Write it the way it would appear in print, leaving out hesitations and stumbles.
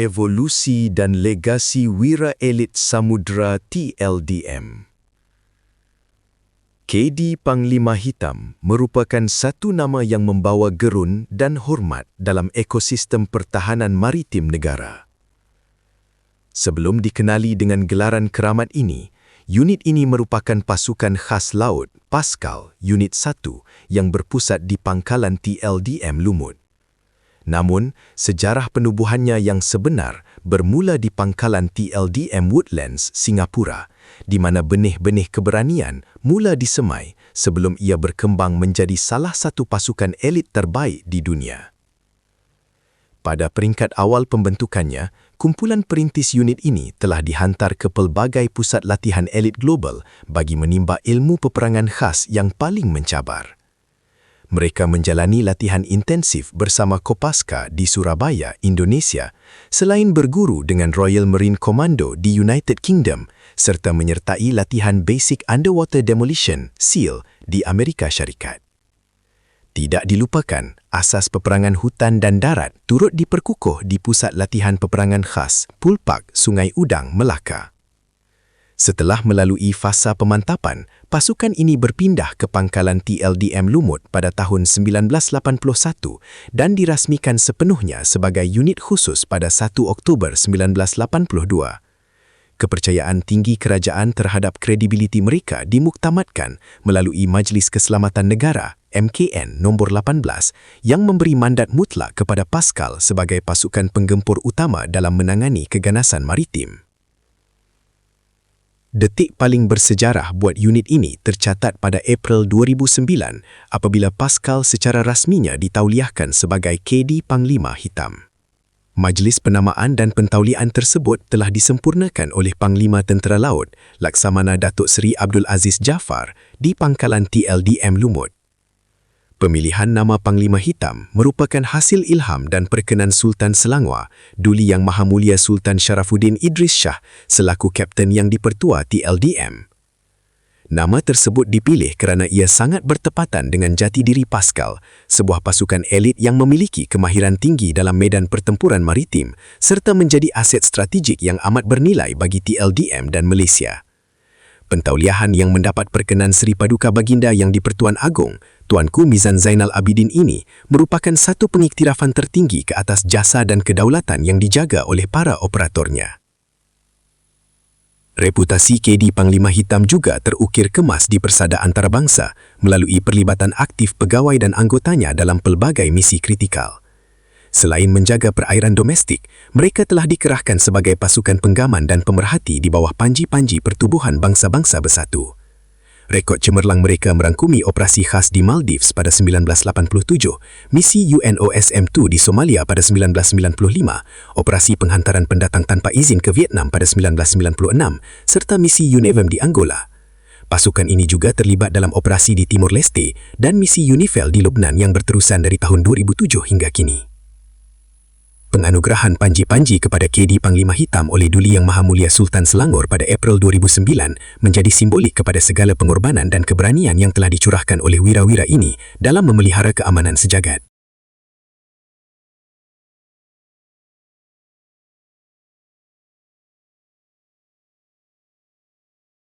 Evolusi dan Legasi Wira Elit Samudra TLDM. KD Panglima Hitam merupakan satu nama yang membawa gerun dan hormat dalam ekosistem pertahanan maritim negara. Sebelum dikenali dengan gelaran keramat ini, unit ini merupakan pasukan khas laut Paskal Unit 1 yang berpusat di pangkalan TLDM Lumut. Namun, sejarah penubuhannya yang sebenar bermula di pangkalan TLDM Woodlands, Singapura, di mana benih-benih keberanian mula disemai sebelum ia berkembang menjadi salah satu pasukan elit terbaik di dunia. Pada peringkat awal pembentukannya, kumpulan perintis unit ini telah dihantar ke pelbagai pusat latihan elit global bagi menimba ilmu peperangan khas yang paling mencabar. Mereka menjalani latihan intensif bersama Kopaska di Surabaya, Indonesia, selain berguru dengan Royal Marine Commando di United Kingdom serta menyertai latihan Basic Underwater Demolition (SEAL) di Amerika Syarikat. Tidak dilupakan, asas peperangan hutan dan darat turut diperkukuh di Pusat Latihan Peperangan Khas Pulpak, Sungai Udang, Melaka. Setelah melalui fasa pemantapan, pasukan ini berpindah ke pangkalan TLDM Lumut pada tahun 1981 dan dirasmikan sepenuhnya sebagai unit khusus pada 1 Oktober 1982. Kepercayaan tinggi kerajaan terhadap kredibiliti mereka dimuktamadkan melalui Majlis Keselamatan Negara MKN nombor 18 yang memberi mandat mutlak kepada Paskal sebagai pasukan penggempur utama dalam menangani keganasan maritim. Detik paling bersejarah buat unit ini tercatat pada April 2009 apabila Paskal secara rasminya ditauliahkan sebagai KD Panglima Hitam. Majlis penamaan dan pentauliaan tersebut telah disempurnakan oleh Panglima Tentera Laut Laksamana Datuk Seri Abdul Aziz Jaafar di pangkalan TLDM Lumut. Pemilihan nama Panglima Hitam merupakan hasil ilham dan perkenan Sultan Selangor, Duli Yang Maha Mulia Sultan Sharafuddin Idris Shah selaku Kapten yang dipertua TLDM. Nama tersebut dipilih kerana ia sangat bertepatan dengan jati diri Paskal, sebuah pasukan elit yang memiliki kemahiran tinggi dalam medan pertempuran maritim serta menjadi aset strategik yang amat bernilai bagi TLDM dan Malaysia. Pentauliahan yang mendapat perkenan Seri Paduka Baginda Yang di-Pertuan Agong, Tuanku Mizan Zainal Abidin ini merupakan satu pengiktirafan tertinggi ke atas jasa dan kedaulatan yang dijaga oleh para operatornya. Reputasi KD Panglima Hitam juga terukir kemas di persada antarabangsa melalui perlibatan aktif pegawai dan anggotanya dalam pelbagai misi kritikal. Selain menjaga perairan domestik, mereka telah dikerahkan sebagai pasukan penggaman dan pemerhati di bawah panji-panji Pertubuhan Bangsa-Bangsa Bersatu. Rekod cemerlang mereka merangkumi operasi khas di Maldives pada 1987, misi UNOSM-2 di Somalia pada 1995, operasi penghantaran pendatang tanpa izin ke Vietnam pada 1996, serta misi UNEVM di Angola. Pasukan ini juga terlibat dalam operasi di Timor Leste dan misi UNIFIL di Lebanon yang berterusan dari tahun 2007 hingga kini. Penganugerahan panji-panji kepada KD Panglima Hitam oleh Duli Yang Maha Mulia Sultan Selangor pada April 2009 menjadi simbolik kepada segala pengorbanan dan keberanian yang telah dicurahkan oleh wira-wira ini dalam memelihara keamanan sejagat.